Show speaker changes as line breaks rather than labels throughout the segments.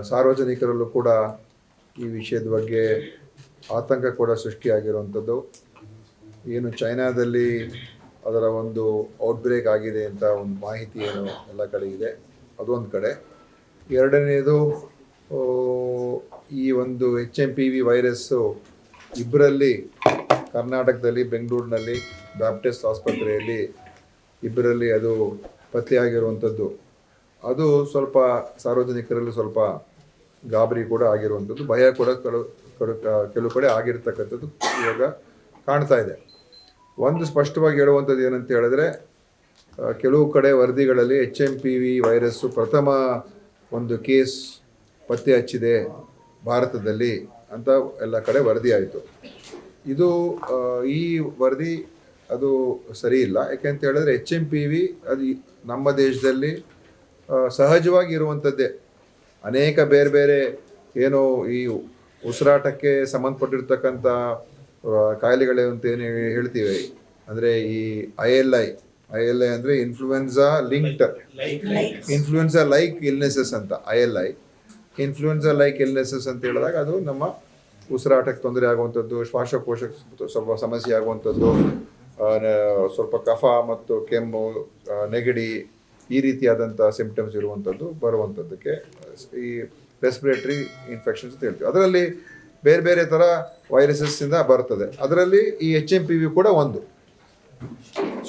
ಸಾರ್ವಜನಿಕರಲ್ಲೂ ಕೂಡ ಈ ವಿಷಯದ ಬಗ್ಗೆ ಆತಂಕ ಕೂಡ ಸೃಷ್ಟಿಯಾಗಿರುವಂಥದ್ದು. ಏನು ಚೈನಾದಲ್ಲಿ ಅದರ ಒಂದು ಔಟ್ಬ್ರೇಕ್ ಆಗಿದೆ ಅಂತ ಒಂದು ಮಾಹಿತಿ ಏನು ಎಲ್ಲ ಕಡೆ ಇದೆ, ಅದೊಂದು ಕಡೆ. ಎರಡನೇದು, ಈ ಒಂದು HMPV ವೈರಸ್ಸು ಇಬ್ಬರಲ್ಲಿ, ಕರ್ನಾಟಕದಲ್ಲಿ ಬೆಂಗಳೂರಿನಲ್ಲಿ ಬ್ಯಾಪ್ಟಿಸ್ಟ್ ಆಸ್ಪತ್ರೆಯಲ್ಲಿ ಇಬ್ಬರಲ್ಲಿ ಅದು ಪತ್ತೆಯಾಗಿರುವಂಥದ್ದು. ಅದು ಸ್ವಲ್ಪ ಸಾರ್ವಜನಿಕರಲ್ಲಿ ಸ್ವಲ್ಪ ಗಾಬರಿ ಕೂಡ ಆಗಿರುವಂಥದ್ದು, ಭಯ ಕೂಡ ಕೆಲವು ಕಡೆ ಆಗಿರ್ತಕ್ಕಂಥದ್ದು ಇವಾಗ ಕಾಣ್ತಾ ಇದೆ. ಒಂದು ಸ್ಪಷ್ಟವಾಗಿ ಹೇಳುವಂಥದ್ದು ಏನಂತ ಹೇಳಿದ್ರೆ, ಕೆಲವು ಕಡೆ ವರದಿಗಳಲ್ಲಿ HMPV ವೈರಸ್ಸು ಪ್ರಥಮ ಒಂದು ಕೇಸ್ ಪತ್ತೆ ಹಚ್ಚಿದೆ ಭಾರತದಲ್ಲಿ ಅಂತ ಎಲ್ಲ ಕಡೆ ವರದಿ ಆಯಿತು. ಇದು ಈ ವರದಿ ಅದು ಸರಿ ಇಲ್ಲ. ಯಾಕೆಂತ ಹೇಳಿದ್ರೆ HMPV ಅದು ನಮ್ಮ ದೇಶದಲ್ಲಿ ಸಹಜವಾಗಿ ಇರುವಂಥದ್ದೇ. ಅನೇಕ ಬೇರೆ ಬೇರೆ ಏನು ಈ ಉಸಿರಾಟಕ್ಕೆ ಸಂಬಂಧಪಟ್ಟಿರ್ತಕ್ಕಂಥ ಕಾಯಿಲೆಗಳು ಅಂತ ಏನು ಹೇಳ್ತೀವಿ, ಅಂದರೆ ಈ ILI ಅಂದರೆ ಇನ್ಫ್ಲೂಯೆನ್ಸಾ ಲೈಕ್ ಇಲ್ನೆಸಸ್ ಅಂತ. ILI ಇನ್ಫ್ಲೂಯೆನ್ಸಾ ಲೈಕ್ ಇಲ್ನೆಸಸ್ ಅಂತ ಹೇಳಿದಾಗ ಅದು ನಮ್ಮ ಉಸಿರಾಟಕ್ಕೆ ತೊಂದರೆ ಆಗುವಂಥದ್ದು, ಶ್ವಾಸಕೋಶಕ್ಕೆ ಸ್ವಲ್ಪ ಸಮಸ್ಯೆ ಆಗುವಂಥದ್ದು, ಸ್ವಲ್ಪ ಕಫ ಮತ್ತು ಕೆಮ್ಮು, ನೆಗಡಿ, ಈ ರೀತಿಯಾದಂಥ ಸಿಂಪ್ಟಮ್ಸ್ ಇರುವಂಥದ್ದು ಬರುವಂಥದ್ದಕ್ಕೆ ಈ ರೆಸ್ಪಿರೇಟರಿ ಇನ್ಫೆಕ್ಷನ್ಸ್ ಅಂತ ಹೇಳ್ತೀವಿ. ಅದರಲ್ಲಿ ಬೇರೆ ಬೇರೆ ಥರ ವೈರಸಸ್ಸಿಂದ ಬರ್ತದೆ. ಅದರಲ್ಲಿ ಈ HMPV ಕೂಡ ಒಂದು.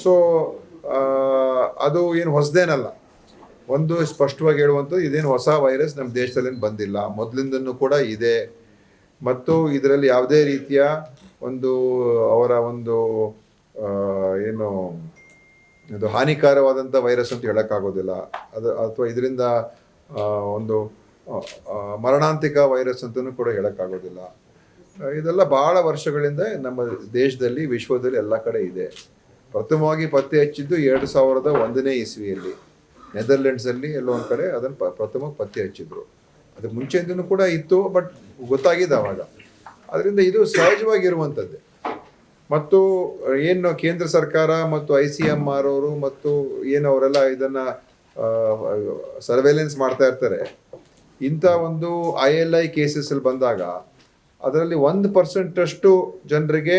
ಸೊ ಅದು ಏನು ಹೊಸದೇನಲ್ಲ. ಒಂದು ಸ್ಪಷ್ಟವಾಗಿ ಹೇಳುವಂಥದ್ದು, ಇದೇನು ಹೊಸ ವೈರಸ್ ನಮ್ಮ ದೇಶದಲ್ಲಿ ಬಂದಿಲ್ಲ, ಮೊದಲಿಂದನೂ ಕೂಡ ಇದೆ. ಮತ್ತು ಇದರಲ್ಲಿ ಯಾವುದೇ ರೀತಿಯ ಒಂದು ಅವರ ಒಂದು ಏನು ಇದು ಹಾನಿಕಾರವಾದಂಥ ವೈರಸ್ ಅಂತ ಹೇಳೋಕ್ಕಾಗೋದಿಲ್ಲ. ಅಥವಾ ಇದರಿಂದ ಒಂದು ಮರಣಾಂತಿಕ ವೈರಸ್ ಅಂತಲೂ ಕೂಡ ಹೇಳೋಕ್ಕಾಗೋದಿಲ್ಲ. ಇದೆಲ್ಲ ಭಾಳ ವರ್ಷಗಳಿಂದ ನಮ್ಮ ದೇಶದಲ್ಲಿ, ವಿಶ್ವದಲ್ಲಿ ಎಲ್ಲ ಕಡೆ ಇದೆ. ಪ್ರಥಮವಾಗಿ ಪತ್ತೆ ಹಚ್ಚಿದ್ದು 2001ನೇ ಇಸ್ವಿಯಲ್ಲಿ ನೆದರ್ಲೆಂಡ್ಸಲ್ಲಿ ಎಲ್ಲೋ ಒಂದು ಕಡೆ ಅದನ್ನು ಪ್ರಥಮವಾಗಿ ಪತ್ತೆ ಹಚ್ಚಿದ್ರು. ಅದಕ್ಕೆ ಮುಂಚೆಯಿಂದನೂ ಕೂಡ ಇತ್ತು, ಬಟ್ ಗೊತ್ತಾಗಿದೆ ಅವಾಗ. ಅದರಿಂದ ಇದು ಸಹಜವಾಗಿರುವಂಥದ್ದೇ. ಮತ್ತು ಏನು ಕೇಂದ್ರ ಸರ್ಕಾರ ಮತ್ತು ICMR ಅವರು ಮತ್ತು ಏನು ಅವರೆಲ್ಲ ಇದನ್ನು ಸರ್ವೇಲೆನ್ಸ್ ಮಾಡ್ತಾ ಇರ್ತಾರೆ, ಇಂಥ ಒಂದು ILI ಕೇಸಸ್ಸಲ್ಲಿ ಬಂದಾಗ ಅದರಲ್ಲಿ 1% ಜನರಿಗೆ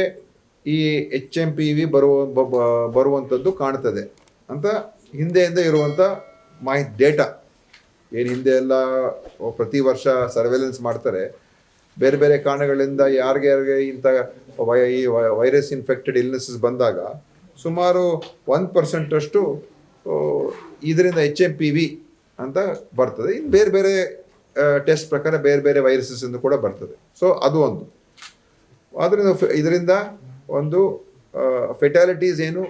ಈ HMPV ಬರುವಂಥದ್ದು ಕಾಣ್ತದೆ ಅಂತ ಹಿಂದೆಯಿಂದ ಇರುವಂಥ ಡೇಟಾ. ಏನು ಹಿಂದೆ ಎಲ್ಲ ಪ್ರತಿ ವರ್ಷ ಸರ್ವೇಲೆನ್ಸ್ ಮಾಡ್ತಾರೆ, ಬೇರೆ ಬೇರೆ ಕಾರಣಗಳಿಂದ ಯಾರಿಗೆ ಇಂಥ ಈ ವೈರಸ್ ಇನ್ಫೆಕ್ಟೆಡ್ ಇಲ್ನೆಸಸ್ ಬಂದಾಗ ಸುಮಾರು 1% ಇದರಿಂದ HMPV ಅಂತ ಬರ್ತದೆ. ಇನ್ನು ಬೇರೆ ಬೇರೆ ಟೆಸ್ಟ್ ಪ್ರಕಾರ ಬೇರೆ ಬೇರೆ ವೈರಸಸ್ ಇಂದ ಕೂಡ ಬರ್ತದೆ. ಸೊ ಅದು ಒಂದು. ಆದ್ದರಿಂದ ಇದರಿಂದ ಒಂದು ಫೆಟಾಲಿಟೀಸ್ ಏನು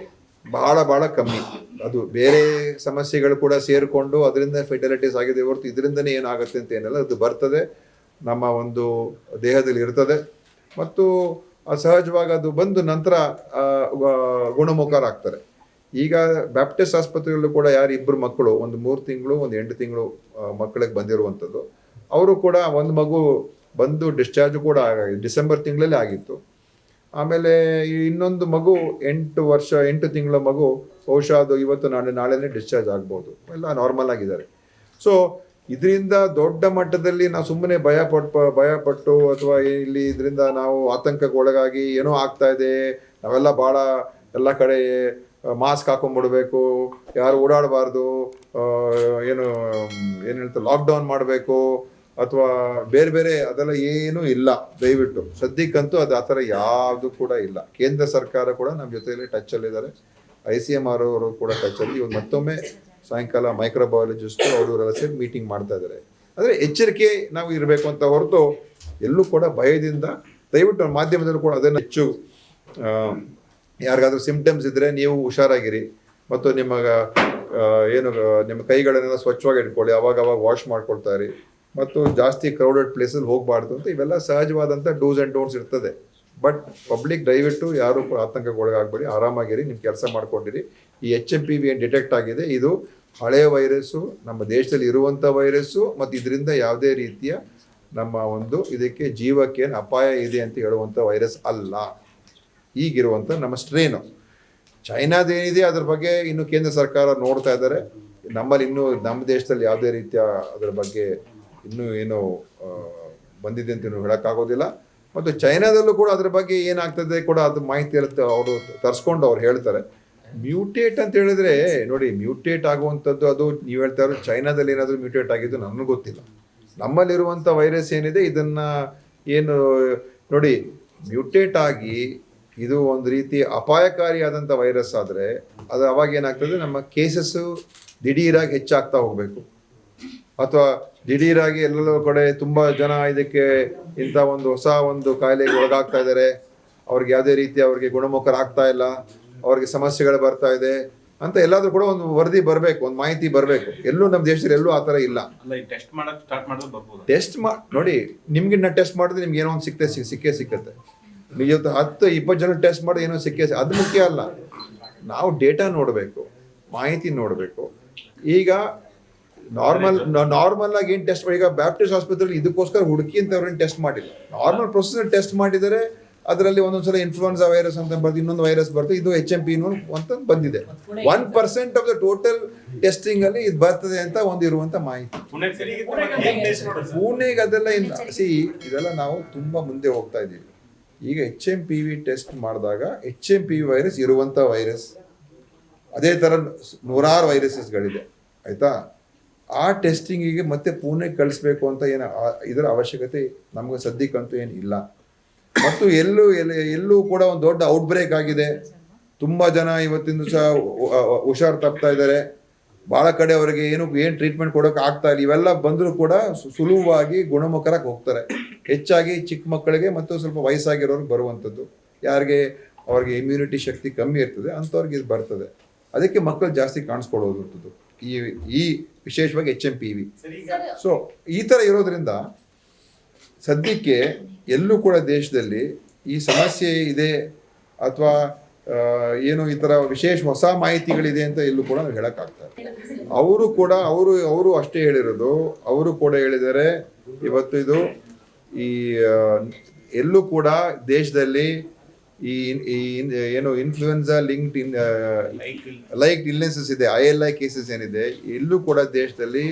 ಭಾಳ ಕಮ್ಮಿ. ಅದು ಬೇರೆ ಸಮಸ್ಯೆಗಳು ಕೂಡ ಸೇರಿಕೊಂಡು ಅದರಿಂದ ಫೆಟಾಲಿಟೀಸ್ ಆಗಿದೆ ಹೊರತು ಇದರಿಂದನೇ ಏನಾಗುತ್ತೆ ಅಂತ ಏನೆಲ್ಲ ಅದು ಬರ್ತದೆ, ನಮ್ಮ ಒಂದು ದೇಹದಲ್ಲಿ ಇರ್ತದೆ. ಮತ್ತು ಸಹಜವಾಗಿ ಅದು ಬಂದು ನಂತರ ಗುಣಮುಖರಾಗ್ತಾರೆ. ಈಗ ಬ್ಯಾಪ್ಟಿಸ್ಟ್ ಆಸ್ಪತ್ರೆಯಲ್ಲೂ ಕೂಡ ಇಬ್ಬರು ಮಕ್ಕಳು, ಒಂದು 3 ತಿಂಗಳು, ಒಂದು 8 ತಿಂಗಳು ಮಕ್ಕಳಿಗೆ ಬಂದಿರುವಂಥದ್ದು. ಅವರು ಕೂಡ ಒಂದು ಮಗು ಬಂದು ಡಿಸ್ಚಾರ್ಜ್ ಕೂಡ ಡಿಸೆಂಬರ್ ತಿಂಗಳಲ್ಲಿ ಆಗಿತ್ತು. ಆಮೇಲೆ ಇನ್ನೊಂದು ಮಗು 8 ತಿಂಗಳ ಮಗು ಬಹುಶಃ ಅದು ಇವತ್ತು ನಾಳೆನೇ ಡಿಸ್ಚಾರ್ಜ್ ಆಗ್ಬೋದು. ಎಲ್ಲ ನಾರ್ಮಲ್ ಆಗಿದ್ದಾರೆ. ಸೊ ಇದರಿಂದ ದೊಡ್ಡ ಮಟ್ಟದಲ್ಲಿ ನಾವು ಸುಮ್ಮನೆ ಭಯಪಟ್ಟು ಅಥವಾ ಇಲ್ಲಿ ಇದರಿಂದ ನಾವು ಆತಂಕಕ್ಕೊಳಗಾಗಿ ಏನೋ ಆಗ್ತಾ ಇದೆ, ನಾವೆಲ್ಲ ಭಾಳ ಎಲ್ಲ ಕಡೆ ಮಾಸ್ಕ್ ಹಾಕೊಂಡ್ಬಿಡ್ಬೇಕು, ಯಾರು ಓಡಾಡಬಾರ್ದು, ಏನು ಹೇಳ್ತಾರೆ ಲಾಕ್ಡೌನ್ ಮಾಡಬೇಕು ಅಥವಾ ಬೇರೆ ಬೇರೆ ಅದೆಲ್ಲ ಏನೂ ಇಲ್ಲ. ದಯವಿಟ್ಟು ಸದ್ಯಕ್ಕಂತೂ ಅದು ಆ ಥರ ಯಾವುದು ಕೂಡ ಇಲ್ಲ. ಕೇಂದ್ರ ಸರ್ಕಾರ ಕೂಡ ನಮ್ಮ ಜೊತೆಯಲ್ಲಿ ಟಚ್ಚಲ್ಲಿದ್ದಾರೆ, ICMR ಅವರು ಕೂಡ ಟಚ್ಚಲ್ಲಿ. ಇವಾಗ ಮತ್ತೊಮ್ಮೆ ಸಾಯಂಕಾಲ ಮೈಕ್ರೋಬಯಾಲಜಿಸ್ಟು ಅವರೆಲ್ಲ ಸೇರಿ ಮೀಟಿಂಗ್ ಮಾಡ್ತಾ ಇದ್ದಾರೆ. ಅಂದರೆ ಎಚ್ಚರಿಕೆ ನಾವು ಇರಬೇಕು ಅಂತ ಹೊರತು ಎಲ್ಲೂ ಕೂಡ ಭಯದಿಂದ, ದಯವಿಟ್ಟು ಮಾಧ್ಯಮದಲ್ಲೂ ಕೂಡ ಅದನ್ನು ಹೆಚ್ಚು ಯಾರಿಗಾದ್ರೂ ಸಿಂಪ್ಟಮ್ಸ್ ಇದ್ದರೆ ನೀವು ಹುಷಾರಾಗಿರಿ. ಮತ್ತು ನಿಮ್ಮ ಕೈಗಳನ್ನೆಲ್ಲ ಸ್ವಚ್ಛವಾಗಿ ಇಟ್ಕೊಳ್ಳಿ, ಅವಾಗ ವಾಶ್ ಮಾಡ್ಕೊಳ್ತಾ ಇರಿ. ಮತ್ತು ಜಾಸ್ತಿ ಕ್ರೌಡೆಡ್ ಪ್ಲೇಸಲ್ಲಿ ಹೋಗಬಾರ್ದು ಅಂತ ಇವೆಲ್ಲ ಸಹಜವಾದಂಥ ಡೂಸ್ ಆ್ಯಂಡ್ ಡೋಂಟ್ಸ್ ಇರ್ತದೆ. ಬಟ್ ಪಬ್ಲಿಕ್ ದಯವಿಟ್ಟು ಯಾರು ಆತಂಕಕ್ಕೊಳಗಾಗಬೇಡಿ, ಆರಾಮಾಗಿರಿ, ನಿಮ್ಮ ಕೆಲಸ ಮಾಡ್ಕೊಂಡಿರಿ. ಈ HMPV ಏನು ಡಿಟೆಕ್ಟ್ ಆಗಿದೆ, ಇದು ಹಳೆಯ ವೈರಸ್ಸು, ನಮ್ಮ ದೇಶದಲ್ಲಿ ಇರುವಂಥ ವೈರಸ್ಸು. ಮತ್ತು ಇದರಿಂದ ಯಾವುದೇ ರೀತಿಯ ನಮ್ಮ ಒಂದು ಇದಕ್ಕೆ ಜೀವಕ್ಕೆ ಅಪಾಯ ಇದೆ ಅಂತ ಹೇಳುವಂಥ ವೈರಸ್ ಅಲ್ಲ. ಈಗಿರುವಂಥ ನಮ್ಮ ಸ್ಟ್ರೇನು ಚೈನಾದೇನಿದೆ ಅದ್ರ ಬಗ್ಗೆ ಇನ್ನು ಕೇಂದ್ರ ಸರ್ಕಾರ ನೋಡ್ತಾ ಇದ್ದಾರೆ. ನಮ್ಮಲ್ಲಿ ಇನ್ನೂ ನಮ್ಮ ದೇಶದಲ್ಲಿ ಯಾವುದೇ ರೀತಿಯ ಅದರ ಬಗ್ಗೆ ಇನ್ನೂ ಏನು ಬಂದಿದೆ ಅಂತ ಹೇಳೋಕ್ಕಾಗೋದಿಲ್ಲ. ಮತ್ತು ಚೈನಾದಲ್ಲೂ ಕೂಡ ಅದ್ರ ಬಗ್ಗೆ ಏನಾಗ್ತದೆ ಕೂಡ ಅದು ಮಾಹಿತಿ ಇರುತ್ತೆ, ಅವರು ತರಿಸ್ಕೊಂಡು ಅವ್ರು ಹೇಳ್ತಾರೆ. ಮ್ಯೂಟೇಟ್ ಅಂತ ಹೇಳಿದ್ರೆ ನೋಡಿ, ಮ್ಯೂಟೇಟ್ ಆಗುವಂಥದ್ದು ಅದು ನೀವು ಹೇಳ್ತಾ ಇರೋ ಚೈನಾದಲ್ಲಿ ಏನಾದರೂ ಮ್ಯೂಟೇಟ್ ಆಗಿದ್ದು ನನಗೆ ಗೊತ್ತಿಲ್ಲ. ನಮ್ಮಲ್ಲಿರುವಂಥ ವೈರಸ್ ಏನಿದೆ ಇದನ್ನು ಏನು ನೋಡಿ, ಮ್ಯೂಟೇಟ್ ಆಗಿ ಇದು ಒಂದು ರೀತಿ ಅಪಾಯಕಾರಿಯಾದಂಥ ವೈರಸ್ ಆದರೆ ಅದು ಅವಾಗ ಏನಾಗ್ತದೆ, ನಮ್ಮ ಕೇಸಸ್ಸು ದಿಢೀರಾಗಿ ಹೆಚ್ಚಾಗ್ತಾ ಹೋಗಬೇಕು, ಅಥವಾ ದಿಢೀರಾಗಿ ಎಲ್ಲೆಲ್ಲೋ ಕಡೆ ತುಂಬ ಜನ ಇದಕ್ಕೆ ಇಂಥ ಒಂದು ಹೊಸ ಒಂದು ಕಾಯಿಲೆಗೆ ಒಳಗಾಗ್ತಾ ಇದ್ದಾರೆ, ಅವ್ರಿಗೆ ಯಾವುದೇ ರೀತಿ ಅವ್ರಿಗೆ ಗುಣಮುಖರಾಗ್ತಾ ಇಲ್ಲ, ಅವ್ರಿಗೆ ಸಮಸ್ಯೆಗಳು ಬರ್ತಾ ಇದೆ ಅಂತ ಎಲ್ಲಾದ್ರೂ ಕೂಡ ಒಂದು ವರದಿ ಬರಬೇಕು, ಒಂದು ಮಾಹಿತಿ ಬರಬೇಕು. ಎಲ್ಲೂ ನಮ್ಮ ದೇಶದಲ್ಲಿ ಎಲ್ಲೂ ಆ ಥರ ಇಲ್ಲ. ಟೆಸ್ಟ್ ನೋಡಿ, ನಿಮ್ಗೆ ನಾ ಟೆಸ್ಟ್ ಮಾಡಿದ್ರೆ ನಿಮ್ಗೆ ಏನೋ ಒಂದು ಸಿಕ್ಕೇ ಸಿಕ್ಕತ್ತೆ. ನೀವು 10-20 ಜನ ಟೆಸ್ಟ್ ಮಾಡಿ ಏನೋ ಅದು ಮುಖ್ಯ ಅಲ್ಲ. ನಾವು ಡೇಟಾ ನೋಡಬೇಕು, ಮಾಹಿತಿ ನೋಡಬೇಕು. ಈಗ ನಾರ್ಮಲ್ ಆಗಿ ಏನು ಟೆಸ್ಟ್ ಮಾಡಿ, ಈಗ ಬ್ಯಾಪ್ಟಿಸ್ಟ್ ಆಸ್ಪತ್ರೆಯಲ್ಲಿ ಇದಕ್ಕೋಸ್ಕರ ಹುಡುಕಿ ಅಂತ ಅವ್ರೇನು ಟೆಸ್ಟ್ ಮಾಡಿಲ್ಲ. ನಾರ್ಮಲ್ ಪ್ರೊಸೆಸರ್ ಟೆಸ್ಟ್ ಮಾಡಿದರೆ ಅದರಲ್ಲಿ ಒಂದೊಂದ್ಸಲ ಇನ್ಫ್ಲೂಯೆನ್ಸಾ ವೈರಸ್ ಅಂತ ಬರ್ತದೆ, ಇನ್ನೊಂದು ವೈರಸ್ ಬರ್ತದೆ, ಇದು HMP ಅಂತ ಬಂದಿದೆ. 1% ಆಫ್ ದ ಟೋಟಲ್ ಟೆಸ್ಟಿಂಗ್ ಅಲ್ಲಿ ಇದು ಬರ್ತದೆ ಅಂತ ಒಂದಿರುವಂತ ಮಾಹಿತಿ. ಪುಣೆಗೆ ಅದೆಲ್ಲ ಇದೆಲ್ಲ ನಾವು ತುಂಬಾ ಮುಂದೆ ಹೋಗ್ತಾ ಇದ್ದೀವಿ. ಈಗ HMPV ಟೆಸ್ಟ್ ಮಾಡಿದಾಗ HMPV ವೈರಸ್ ಇರುವಂತ ವೈರಸ್, ಅದೇ ತರ 100 ವೈರಸಸ್ಗಳಿದೆ ಆಯ್ತಾ. ಆ ಟೆಸ್ಟಿಂಗಿಗೆ ಮತ್ತೆ ಪುಣೆಗೆ ಕಳಿಸ್ಬೇಕು ಅಂತ ಏನು ಇದರ ಅವಶ್ಯಕತೆ ನಮ್ಗೆ ಸದ್ಯಕ್ಕಂತೂ ಏನು ಇಲ್ಲ. ಮತ್ತು ಎಲ್ಲೂ ಕೂಡ ಒಂದು ದೊಡ್ಡ ಔಟ್ಬ್ರೇಕ್ ಆಗಿದೆ, ತುಂಬ ಜನ ಇವತ್ತಿನ ದಿವಸ ಹುಷಾರು ತಪ್ತಾ ಇದ್ದಾರೆ, ಭಾಳ ಕಡೆ ಅವರಿಗೆ ಏನು ಟ್ರೀಟ್ಮೆಂಟ್ ಕೊಡೋಕೆ ಆಗ್ತಾ ಇಲ್ಲ. ಇವೆಲ್ಲ ಬಂದರೂ ಕೂಡ ಸುಲಭವಾಗಿ ಗುಣಮುಖರಾಗಿ ಹೋಗ್ತಾರೆ. ಹೆಚ್ಚಾಗಿ ಚಿಕ್ಕ ಮಕ್ಕಳಿಗೆ ಮತ್ತು ಸ್ವಲ್ಪ ವಯಸ್ಸಾಗಿರೋರಿಗೆ ಬರುವಂಥದ್ದು, ಯಾರಿಗೆ ಅವ್ರಿಗೆ ಇಮ್ಯುನಿಟಿ ಶಕ್ತಿ ಕಮ್ಮಿ ಇರ್ತದೆ ಅಂಥವ್ರಿಗೆ ಇದು ಬರ್ತದೆ. ಅದಕ್ಕೆ ಮಕ್ಕಳು ಜಾಸ್ತಿ ಕಾಣಿಸ್ಕೊಳ್ಳೋದಂಥದ್ದು ಈ ವಿಶೇಷವಾಗಿ HMPV. ಸೊ ಈ ಥರ ಇರೋದ್ರಿಂದ ಸದ್ಯಕ್ಕೆ ಎಲ್ಲೂ ಕೂಡ ದೇಶದಲ್ಲಿ ಈ ಸಮಸ್ಯೆ ಇದೆ ಅಥವಾ ಏನು ಈ ಥರ ವಿಶೇಷ ಹೊಸ ಮಾಹಿತಿಗಳಿದೆ ಅಂತ ಎಲ್ಲೂ ಕೂಡ ನಾವು ಹೇಳೋಕ್ಕಾಗ್ತಾರೆ. ಅವರು ಅಷ್ಟೇ ಹೇಳಿರೋದು. ಅವರು ಕೂಡ ಹೇಳಿದ್ದಾರೆ ಇವತ್ತು ಇದು ಈ ಎಲ್ಲೂ ಕೂಡ ದೇಶದಲ್ಲಿ ಈ ಏನು ಇನ್ಫ್ಲೂಯೆನ್ಸಾ ಲಿಂಕ್ಡ್ ಇಲ್ನೆಸಸ್ ಇದೆ, ILI ಕೇಸಸ್ ಏನಿದೆ, ಎಲ್ಲೂ ಕೂಡ ದೇಶದಲ್ಲಿ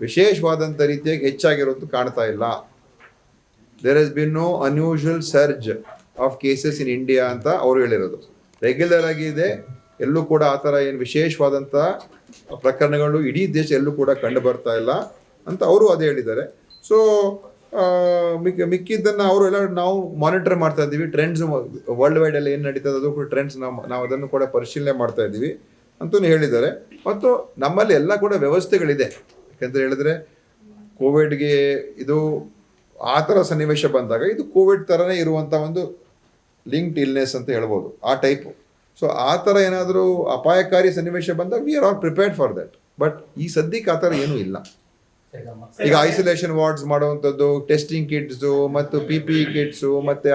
ವಿಶೇಷವಾದಂಥ ರೀತಿಯಾಗಿ ಹೆಚ್ಚಾಗಿರೋದು ಕಾಣ್ತಾ ಇಲ್ಲ. There has been no unusual surge of cases in India ಅಂತ ಅವರು ಹೇಳಿರೋದು. ರೆಗ್ಯುಲರ್ ಆಗಿ ಇದೆ, ಎಲ್ಲೂ ಕೂಡ ಆ ಥರ ಏನು ವಿಶೇಷವಾದಂಥ ಪ್ರಕರಣಗಳು ಇಡೀ ದೇಶ ಎಲ್ಲೂ ಕೂಡ ಕಂಡು ಬರ್ತಾ ಇಲ್ಲ ಅಂತ ಅವರು ಅದೇ ಹೇಳಿದ್ದಾರೆ. ಸೊ ಮಿಕ್ಕಿದ್ದನ್ನು ಅವರು ಎಲ್ಲ ನಾವು ಮಾನಿಟರ್ ಮಾಡ್ತಾ ಇದ್ದೀವಿ. ಟ್ರೆಂಡ್ಸ್ ವರ್ಲ್ಡ್ ವೈಡ್ ಎಲ್ಲ ಏನು ನಡೀತದೆ ಅದು ಕೂಡ ಟ್ರೆಂಡ್ಸ್ ನಾವು ಅದನ್ನು ಕೂಡ ಪರಿಶೀಲನೆ ಮಾಡ್ತಾ ಇದ್ದೀವಿ ಅಂತಲೂ ಹೇಳಿದ್ದಾರೆ. ಮತ್ತು ನಮ್ಮಲ್ಲಿ ಎಲ್ಲ ಕೂಡ ವ್ಯವಸ್ಥೆಗಳಿದೆ. ಯಾಕಂತ ಹೇಳಿದ್ರೆ ಕೋವಿಡ್ಗೆ ಇದು ಆ ಥರ ಸನ್ನಿವೇಶ ಬಂದಾಗ ಇದು ಕೋವಿಡ್ ಥರನೇ ಇರುವಂಥ ಒಂದು ಲಿಂಕ್ಡ್ ಇಲ್ನೆಸ್ ಅಂತ ಹೇಳ್ಬೋದು, ಆ ಟೈಪು. ಸೊ ಆ ಥರ ಏನಾದರೂ ಅಪಾಯಕಾರಿ ಸನ್ನಿವೇಶ ಬಂದಾಗ we are all prepared for that. But ಈ ಸದ್ಯಕ್ಕೆ ಆ ಥರ ಏನೂ ಇಲ್ಲ. ಈಗ ಐಸೋಲೇಷನ್ ವಾರ್ಡ್ಸ್ ಮಾಡುವಂಥದ್ದು, ಟೆಸ್ಟಿಂಗ್ ಕಿಟ್ಸು ಮತ್ತು PPE ಕಿಟ್ಸು ಮತ್ತು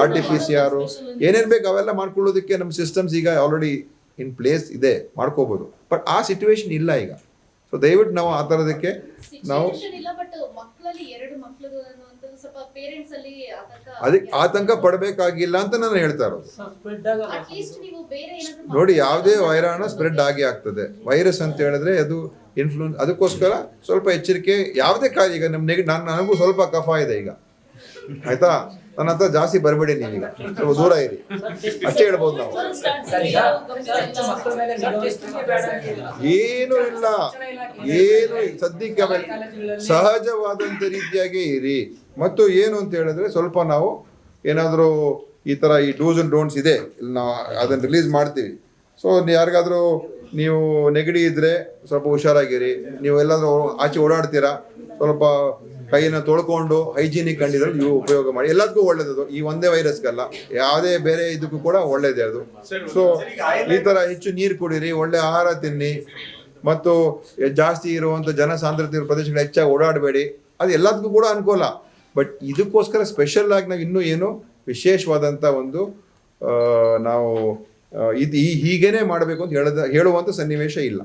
RT-PCR ಏನೇನು ಬೇಕು ಅವೆಲ್ಲ ಮಾಡ್ಕೊಳ್ಳೋದಕ್ಕೆ ನಮ್ಮ ಸಿಸ್ಟಮ್ಸ್ ಈಗ ಆಲ್ರೆಡಿ ಇನ್ ಪ್ಲೇಸ್ ಇದೆ, ಮಾಡ್ಕೋಬೋದು. ಬಟ್ ಆ ಸಿಚುವೇಶನ್ ಇಲ್ಲ ಈಗ. ಸೊ ದಯವಿಟ್ಟು ನಾವು ಆ ಥರದಕ್ಕೆ ನಾವು ಅದಕ್ಕೆ ಆತಂಕ ಪಡಬೇಕಾಗಿಲ್ಲ ಅಂತ ನಾನು ಹೇಳ್ತಾ ಇರೋದು. ನೋಡಿ, ಯಾವುದೇ ವೈರಾಣು ಸ್ಪ್ರೆಡ್ ಆಗಿ ಆಗ್ತದೆ. ವೈರಸ್ ಅಂತ ಹೇಳಿದ್ರೆ ಅದು ಇನ್ಫ್ಲೂಯೆನ್ಸ್, ಅದಕ್ಕೋಸ್ಕರ ಸ್ವಲ್ಪ ಎಚ್ಚರಿಕೆ. ಯಾವುದೇ ಕಾಯಿಲೆ, ಈಗ ನನಗೂ ಸ್ವಲ್ಪ ಕಫ ಇದೆ ಈಗ ಆಯ್ತಾ, ನನ್ನ ಹತ್ರ ಜಾಸ್ತಿ ಬರಬೇಡಿ, ನೀವೀಗ ಸ್ವಲ್ಪ ದೂರ ಇರಿ, ಅಷ್ಟೇ ಹೇಳ್ಬೋದು ನಾವು. ಏನು ಇಲ್ಲ, ಏನು ಸದ್ಯಕ್ಕೆ ಸಹಜವಾದಂಥ ರೀತಿಯಾಗಿ ಇರಿ. ಮತ್ತು ಏನು ಅಂತ ಹೇಳಿದ್ರೆ ಸ್ವಲ್ಪ ನಾವು ಏನಾದರೂ ಈ ಥರ ಈ ಡೂಸ್ ಆ್ಯಂಡ್ ಡೋಂಟ್ಸ್ ಇದೆ, ನಾವು ಅದನ್ನು ರಿಲೀಸ್ ಮಾಡ್ತೀವಿ. ಸೊ ಯಾರಿಗಾದರೂ ನೀವು ನೆಗಡಿ ಇದ್ದರೆ ಸ್ವಲ್ಪ ಹುಷಾರಾಗಿರಿ. ನೀವು ಎಲ್ಲಾದರೂ ಆಚೆ ಓಡಾಡ್ತೀರಾ, ಸ್ವಲ್ಪ ಕೈಯನ್ನು ತೊಳ್ಕೊಂಡು ಹೈಜೀನಿಕ್ ಕಂಡಿದ್ರಲ್ಲಿ ನೀವು ಉಪಯೋಗ ಮಾಡಿ. ಎಲ್ಲದಕ್ಕೂ ಒಳ್ಳೇದದು, ಈ ಒಂದೇ ವೈರಸ್ಗಲ್ಲ, ಯಾವುದೇ ಬೇರೆ ಇದಕ್ಕೂ ಕೂಡ ಒಳ್ಳೇದೇ ಅದು. ಸೊ ಈ ಥರ ಹೆಚ್ಚು ನೀರು ಕುಡೀರಿ, ಒಳ್ಳೆ ಆಹಾರ ತಿನ್ನಿ, ಮತ್ತು ಜಾಸ್ತಿ ಇರುವಂಥ ಜನಸಾಂದ್ರತೆ ಇರೋ ಪ್ರದೇಶಗಳು ಹೆಚ್ಚಾಗಿ ಓಡಾಡಬೇಡಿ. ಅದು ಎಲ್ಲದಕ್ಕೂ ಕೂಡ ಅನುಕೂಲ. ಬಟ್ ಇದಕ್ಕೋಸ್ಕರ ಸ್ಪೆಷಲ್ ಆಗಿ ನಾವು ಇನ್ನೂ ಏನು ವಿಶೇಷವಾದಂಥ ಒಂದು ನಾವು ಹೀಗೇನೆ ಮಾಡಬೇಕು ಅಂತ ಹೇಳುವಂಥ ಸನ್ನಿವೇಶ ಇಲ್ಲ.